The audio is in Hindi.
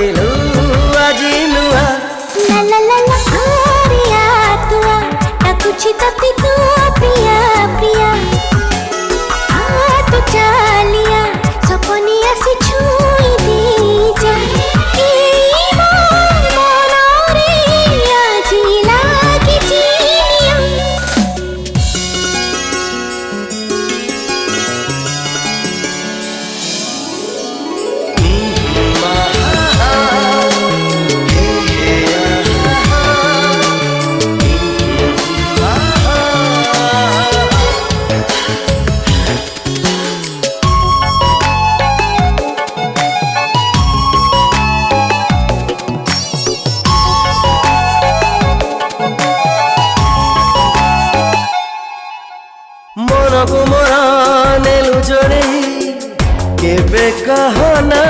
घटिलु आजी नुआ ला ला ला ला आरिया तुआ डाकुछि तते तू प्रिया प्रिया आ तो चालिया सपनी आसी छुई दी जा ए मन रे आजी लागी चिनिया मन को मोरा नेलु जोड़े केबे कहना